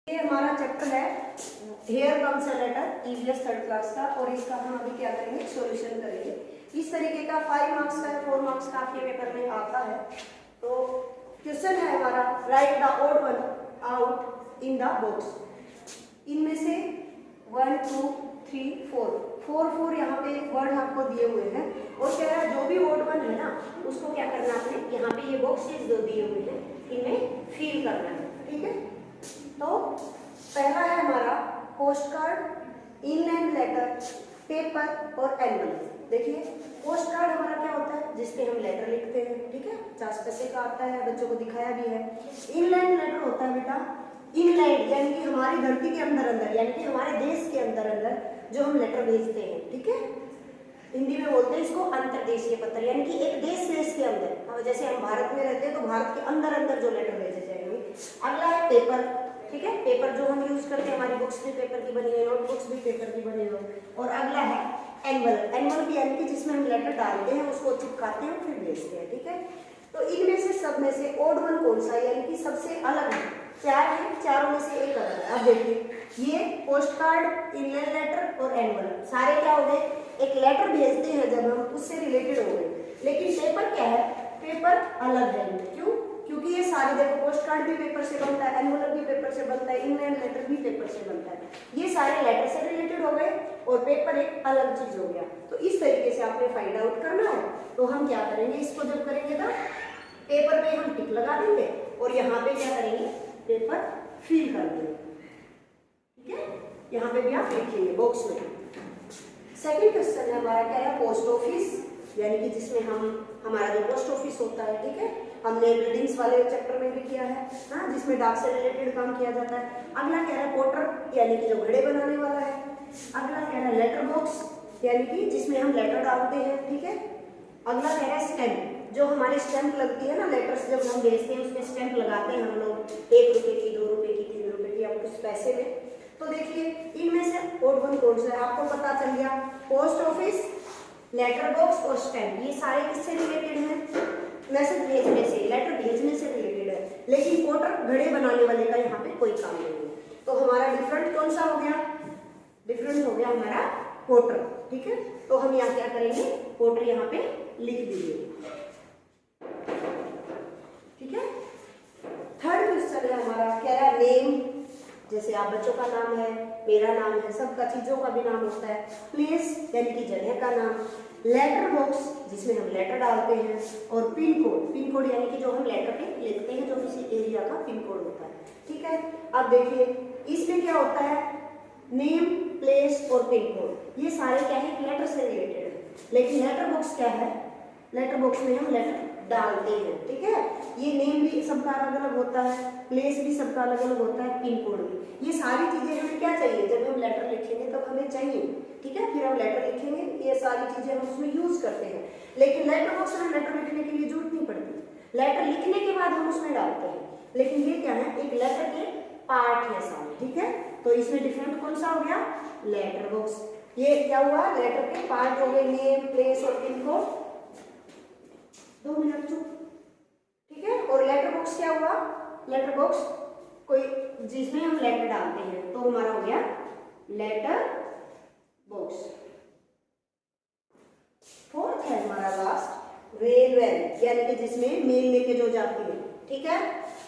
ये हमारा चैप्टर है here comes a letter EVS third class का, और इसका हम अभी क्या करेंगे, सॉल्यूशन करेंगे। इस तरीके का 5 मार्क्स का 4 मार्क्स का आपके पेपर में आता है। तो क्वेश्चन है हमारा, write the odd one out in the box. इनमें से 1 2 3 4 यहाँ पे वर्ड आपको दिए हुए हैं, और कह रहा है जो भी ओड वन है ना उसको क्या करना है, आपने यहाँ पे ये बॉक्सेस जो दिए हुए हैं इनमें फिल करना है। ठीक है, तो पहला है हमारा post card, inland letter, paper और एनवलप। देखिए पोस्ट कार्ड हमारा क्या होता है, जिसपे हम लेटर लिखते हैं। ठीक है, 50 पैसे का आता है, बच्चों को दिखाया भी है। इनलैंड लेटर होता है बेटा, इनलैंड यानी कि हमारी धरती के अंदर अंदर, यानी कि हमारे देश के अंदर अंदर जो हम लेटर भेजते हैं। ठीक है, हिंदी में बोलते हैं इसको अंतर्देशीय पत्र, यानी कि एक देश के अंदर, जैसे हम भारत में रहते हैं तो भारत के अंदर अंदर जो लेटर भेजे जाएंगे। अगला है पेपर। ठीक है, पेपर जो हम यूज करते हैं, हमारी बुक्स भी पेपर की बनी है, नोटबुक्स भी पेपर की बनी है। और अगला है एनवलप। एनवलप यानी कि जिसमें हम लेटर डालते हैं, उसको चिपकाते हैं फिर भेजते हैं। ठीक है, तो इनमें से सब में से ओड वन कौन सा, यानी कि सबसे अलग है। 4 है, चारों में से एक अलग है। अब देखिए ये पोस्ट कार्ड, इनलैंड लेटर और एनवलप सारे क्या हो गए, एक लेटर भेजते हैं जब हम, उससे रिलेटेड हो गए। लेकिन पेपर क्या है, पेपर अलग है। क्यों? क्योंकि ये सारे देखो, पोस्ट कार्ड भी पेपर से बनता है, एनवलप भी पेपर से बनता है, इनलैंड लेटर भी पेपर से बनता है। ये सारे लेटर से रिलेटेड हो गए और पेपर एक अलग चीज हो गया। तो इस तरीके से आपने फाइंड आउट करना है। तो हम क्या करेंगे, इसको जब करेंगे तो पेपर पे हम टिक लगा देंगे और यहाँ पे क्या करेंगे, पेपर फिल कर देंगे। ठीक है, यहाँ पे भी आप लिखेंगे बॉक्स में। सेकंड क्वेश्चन है हमारा, क्या है, पोस्ट ऑफिस, यानी कि जिसमें हमारा जो पोस्ट ऑफिस होता है। ठीक है, हमने बिल्डिंग्स वाले चैप्टर में भी किया है ना, जिसमें डाक से रिलेटेड काम किया जाता है। अगला कह रहा है पोर्टर, यानी कि जो घड़े बनाने वाला है। अगला कह रहा है लेटर बॉक्स, यानी कि जिसमें हम लेटर डालते हैं। ठीक है, अगला कह रहा है स्टैम्प, जो हमारी स्टैम्प लगती है ना, लेटर्स जब हम भेजते हैं उसमें स्टैम्प लगाते हैं हम लोग, 1 रुपए की, 2 रुपए की, 3 रुपए की, या कुछ पैसे में। तो देखिए इनमें से ओड वन कौन सा है, आपको पता चल गया। पोस्ट ऑफिस, लेटर बॉक्स और स्टैम्प, ये सारे किससे रिलेटेड हैं, मैसेज भेजने से, लेटर भेजने से रिलेटेड है। लेकिन पोर्टर, घड़े बनाने वाले का यहाँ पे कोई काम नहीं है। तो हमारा डिफरेंट कौन सा हो गया, डिफरेंट हो गया हमारा पोर्टर। ठीक है, तो हम यहाँ क्या करेंगे, पोर्टर यहाँ पे लिख दीजिए। ठीक है, थर्ड क्वेश्चन है हमारा, क्या है, नेम, जैसे आप बच्चों का नाम है, मेरा नाम है, सबका, चीजों का भी नाम होता है। प्लेस यानी कि जगह का नाम, लेटर बॉक्स जिसमें हम लेटर डालते हैं, और पिन कोड, पिन कोड यानी कि जो हम लेटर पे लिखते हैं, जो किसी एरिया का पिन कोड होता है। ठीक है, अब देखिए इसमें क्या होता है, नेम, प्लेस और पिन कोड, ये सारे क्या है, लेटर से रिलेटेड है। लेकिन लेटर बॉक्स क्या है, लेटर बॉक्स में हम लेटर डालते हैं। ठीक है, ये नेम भी सबका अलग अलग होता है, प्लेस भी सबका अलग अलग होता है, पिन कोड भी। ये सारी चीजें हमें क्या चाहिए, जब हम लेटर लिखेंगे तब हमें चाहिए। ठीक है, फिर हम लेटर लिखेंगे, ये सारी चीजें हम उसमें यूज करते हैं। लेकिन लेटर बॉक्स में लेटर लिखने के लिए जरूरत नहीं पड़ती, लेटर लिखने के बाद हम उसमें डालते हैं। लेकिन ये क्या है, एक लेटर के पार्ट है सारे। ठीक है, तो इसमें डिफरेंट कौन सा हो गया, लेटर बॉक्स। ये क्या हुआ, लेटर के पार्ट हो गए, नेम, प्लेस और पिन कोड। 2 मिनट चुप। ठीक है, और लेटर बॉक्स क्या हुआ, लेटर बॉक्स कोई जिसमें हम लेटर डालते हैं, तो हमारा हो गया लेटर बॉक्स। फोर्थ है हमारा लास्ट, रेलवे, यानी कि जिसमें मेल लेके जो जाती है। ठीक है,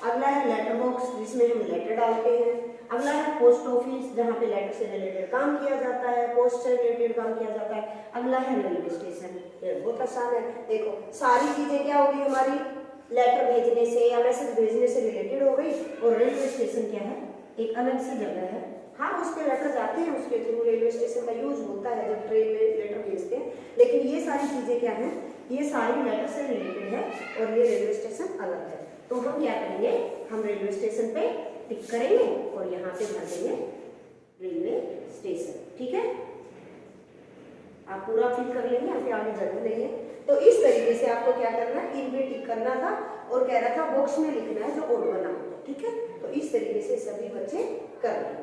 अगला है लेटर बॉक्स, जिसमें हम लेटर डालते हैं। अगला है पोस्ट ऑफिस, जहाँ पे लेटर से रिलेटेड काम किया जाता है, पोस्ट से रिलेटेड काम किया जाता है। अगला है रेलवे स्टेशन, ये बहुत आसान है। देखो सारी चीजें क्या होगी हमारी, लेटर भेजने से या मैसेज भेजने से रिलेटेड हो गई। और रेलवे स्टेशन क्या है, एक अलग सी जगह है। हाँ, उस पर लेटर जाते हैं, उसके थ्रू रेलवे स्टेशन का यूज होता है जब ट्रेन में लेटर भेजते हैं। लेकिन ये सारी चीजें क्या है, ये सारी लेटर से रिलेटेड है और ये रेलवे स्टेशन अलग है। तो हम क्या करेंगे, हम रेलवे स्टेशन पे टिक करेंगे और यहाँ पे भर देंगे रेलवे स्टेशन। ठीक है, आप पूरा फिल कर लेंगे, यहाँ पे आगे जरूर नहीं है। तो इस तरीके से आपको क्या करना है, इन पे टिक करना था, और कह रहा था बॉक्स में लिखना है जो ओड बना। ठीक है, तो इस तरीके से सभी बच्चे कर लें।